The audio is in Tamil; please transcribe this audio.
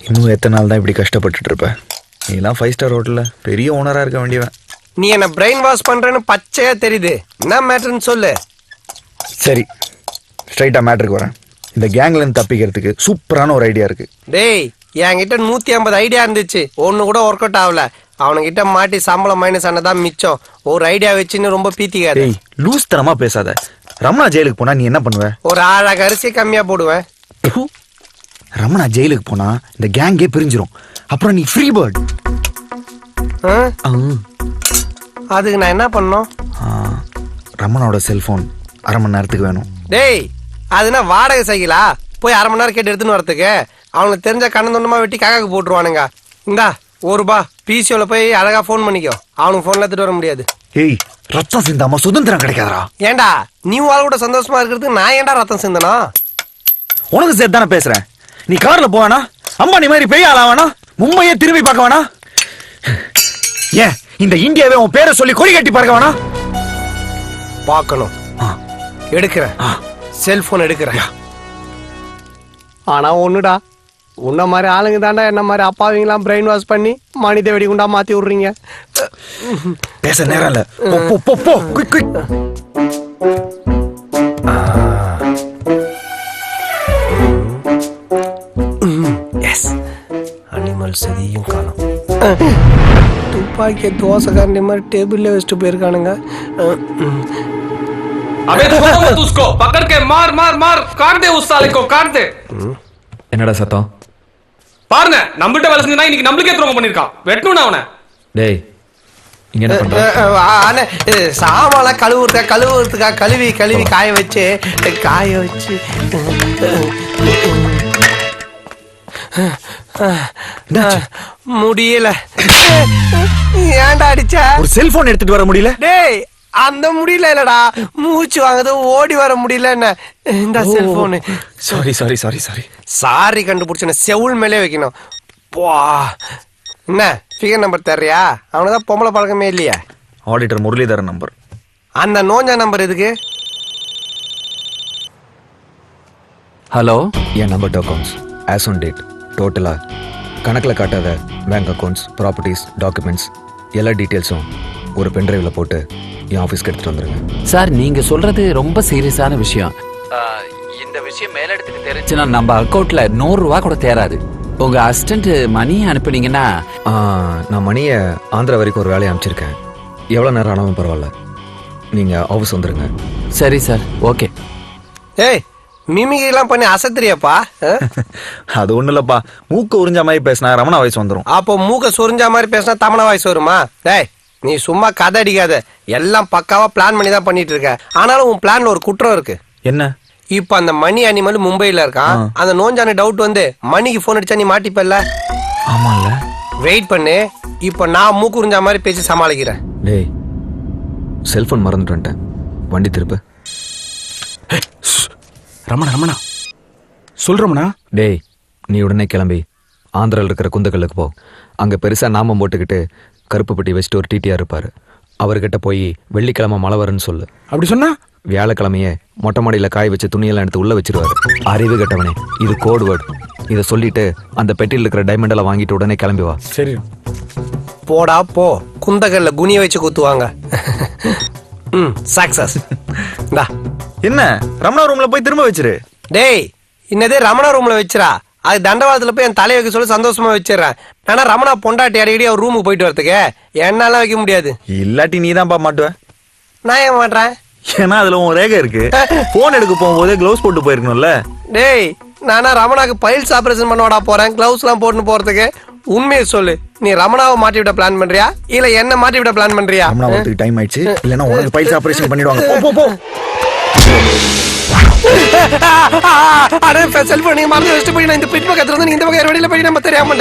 இன்னும் எத்தனை நாள் தான் இப்படி கஷ்டப்பட்டுட்டு இருப்ப? நீலாம் 5 ஸ்டார் ஹோட்டல்ல பெரிய ஓனரா இருக்க வேண்டியவன். நீ என்ன பிரெயின் வாஷ் பண்றேன்னு பச்சையா தெரியுது. என்ன மேட்டர்னு சொல்லு. சரி, ஸ்ட்ரைட்டா மேட்டருக்கு வரேன். இந்த கேங்ல இருந்து தப்பிக்கிறதுக்கு சூப்பரான ஒரு ஐடியா இருக்கு. டேய், என்கிட்ட 150 ஐடியா இருந்துச்சு, ஒன்னு கூட ஒர்க் அவுட் ஆகல. அவனுங்கிட்ட மாட்டி சம்பளம் மைனஸ் ஆனதான் மிச்சம். ஒரு ஐடியா வச்சுன்னு ரொம்ப பீத்திக்காது. லூஸ் தரமா பேசாத. ரமணா ஜெயிலுக்கு போனா நீ என்ன பண்ணுவ? ஒரு ஆழக அரிசி கம்மியா போடுவேன். ரமணா ஜெயிலுக்கு போனா இந்த கேங்கே பிரிஞ்சிரும். அப்புறம் நீ ஃப்ரீ பேர்ட். அதுக்கு நான் என்ன பண்ணணும்? ரமணோட செல்போன் அரை மணி நேரத்துக்கு வேணும். டேய், அதுனா வாடகை சைக்கிளா? போய் அரை மணி நேரம் கேட்டு எடுத்துன்னு வரதுக்கு? அவனுக்கு தெரிஞ்ச கண்ணந்தொண்டமா வெட்டி காக்காக்கு போட்டுருவானுங்க. இந்தா ₹1 பிசிஓல போய் அழகா போன் பண்ணிக்கோ. அவனுக்கு போன்ல எடுத்துட்டு வர முடியாது. ஏய், ரத்தம் சிந்தாம சுதந்திரம் கிடைக்காதரா? ஏண்டா நீ வாழ் கூட சந்தோஷமா இருக்கிறதுக்கு நான் ஏன்டா ரத்தம் சிந்தனா? உனக்கு சேர்த்து தானே பேசுறேன். நீ கார்ல போவானா? அம்பானி மாதிரி பெரிய ஆளாவானா? மும்பையே திரும்பி பார்க்க வேணா? ஏன் இந்த இந்தியாவே உன் பேரை சொல்லி கொடி கட்டி பார்க்க வேணா? பார்க்கணும். எடுக்கிறேன், செல்போன் எடுக்கிறேன். ஆனா ஒண்ணுடா, உன்ன மாதிரி ஆளுங்க தாண்டா என்ன மாதிரி அப்பாவிங்களாம் பிரெயின் வாஷ் பண்ணி மனித வெடிகுண்டா மாத்தி விடுறீங்க. பேச நேரம் இல்ல. போ போ போ, குயிக் குயிக். எஸ், அனிமல் சதியும் காணும். துப்பாக்கிய தோசைக்காரண்டி மாதிரி டேபிள்ல வச்சுட்டு போயிருக்கானுங்க. अबे तो मत उसको पकड़ के मार मार मार काट दे उस साले को काट दे. என்னடா சத்தம்? பாருங்க, நம்மகிட்ட வேலை செஞ்சா இன்னைக்கு நம்மளுக்கே துரோகம் பண்ணிருக்கான். வெட்டணும்னா அவனை. டேய், இங்க என்ன பண்ற? ஆனே சாமால கழுவுறதுக்கா கழுவி காய வச்சு முடியல. ஏன்டா அடிச்ச? ஒரு செல்போன் எடுத்துட்டு வர முடியல? டேய், அந்த முடியல இல்லடா, மூச்சு வாங்குது, ஓடி வர முடியல. என்ன இந்த செல்போனு? சாரி கண்டுபிடிச்ச செவுள் மேலே வைக்கணும். போ. என்ன ஃபிகர் நம்பர் தர்றியா? அவனுதான் பொம்பளை பழக்கமே இல்லையா? Auditor Muralidharan number. அந்த நோஞ்சா நம்பர் எதுக்கு? ஹலோ, என் number accounts as on date டோட்டலா கணக்கில் காட்டாத பேங்க் அக்கௌண்ட்ஸ், ப்ராப்பர்ட்டிஸ், டாக்குமெண்ட்ஸ் எல்லா டீட்டெயில்ஸும் ஒரு பென்ட்ரைவில் போட்டு என் ஆஃபீஸ்க்கு எடுத்துகிட்டு வந்துடுங்க. சார், நீங்க சொல்றது ரொம்ப சீரியஸான விஷயம். இந்த விஷயம் மேலிடத்துக்கு தெரிஞ்சுன்னா நம்ம அக்கௌண்ட்ல ₹100 கூட தேராது. உங்க அசிஸ்டன்ட் மணி அனுப்புனீங்கன்னா? நான் மணியை ஆந்திரா வரைக்கும் ஒரு வேலையை அமைச்சிருக்கேன். எவ்வளோ நேரம் ஆனாலும் பரவாயில்ல, நீங்கள் ஆஃபீஸ் வந்துடுங்க. சரி சார், ஓகே. ஏய், மிமிகெல்லாம் பண்ணி அசத்துறியப்பா? அது ஒன்றும் இல்லைப்பா, மூக்க உறிஞ்ச மாதிரி பேசினா ரமணா வயசு வந்துடும். அப்போ மூக்க சொரிஞ்ச மாதிரி பேசினா தமண வயசு வருமா? டேய், நீ சும்மா கதை அடிக்காத. எல்லாம் பக்காவா பிளான் பண்ணி தான் பண்ணிட்டு இருக்க. ஆனாலும் உன் பிளான்ல ஒரு குற்றம் இருக்கு. என்ன? இப்ப அந்த மணி அனிமல் மும்பைல இருக்கான். அந்த நோஞ்சான டவுட் வந்து மணிக்கு போன் அடிச்சா நீ மாட்டிப்பல்ல? ஆமால. வெயிட் பண்ணு, இப்ப நான் மூக்கு உறிஞ்ச மாதிரி பேசி சமாளிக்கிறேன். டேய், செல்போன் மறந்துட்டு வந்துட்டேன். வண்டி திருப்பு. ரமணா சொல்றோம்னா? டேய், நீ உடனே கிளம்பி ஆந்திராவில் இருக்கிற குந்தக்கல்லுக்கு போ. அங்கே பெருசாக நாமம் போட்டுக்கிட்டு கருப்பு பெட்டி வச்சுட்டு ஒரு டிடிஆர் இருப்பார். அவர்கிட்ட போய் வெள்ளிக்கிழமை மழை வரும்னு சொல்லு. அப்படி சொன்னா வியாழக்கிழமையே மொட்டை மாடியில் காய வச்சு துணியெல்லாம் எடுத்து உள்ளே வச்சிருவாரு. அறிவு கட்டவனே, இது கோட் வேர்டு. இதை சொல்லிட்டு அந்த பெட்டியில் இருக்கிற டைமண்டெல்லாம் வாங்கிட்டு உடனே கிளம்பி வா. சரி. போடா போ, குந்தகல்ல குனிய வச்சு குத்துவாங்க. சக்சஸ். என்ன, ரமணா ரூம்ல போய் திரும்ப வச்சிரு. டேய், இன்னதே ரமணா ரூம்ல வச்சிரா. அது தண்டவாளத்துல போய் என் தலையை வைக்க சொல்லி சந்தோஷமா வச்சிடறேன். ஆனா ரமணா பொண்டாட்டி அடிக்கடி அவர் ரூமுக்கு போயிட்டு வரதுக்கு என்னால வைக்க முடியாது. இல்லாட்டி நீ தான் மாட்டுவ. நான் ஏன் மாட்டேன்? ஏன்னா அதுல உன் ரேகை இருக்கு. போன் எடுக்க போகும்போது கிளவுஸ் போட்டு போயிருக்கணும்ல. டேய், நானா ரமணாக்கு பைல்ஸ் ஆபரேஷன் பண்ண போறேன் கிளவுஸ் எல்லாம் போட்டு போறதுக்கு? உண்மையை சொல்லு, நீ ரமணாவை மாட்டி விட பிளான் பண்றியா இல்ல என்ன மாட்டி விட பிளான் பண்றியா? ரமணாவுக்கு டைம் ஆயிடுச்சு, இல்லனா உனக்கு பைல்ஸ் ஆபரேஷன் பண்ணிடுவாங்க. போ போ போ. அட செல்போன் நீ மறந்து வச்சிட்டு போய் இந்த பிட் பக்கத்துல இருந்து இந்த பக்கம் வெளியில போய் நம்ம தெரியாம மணி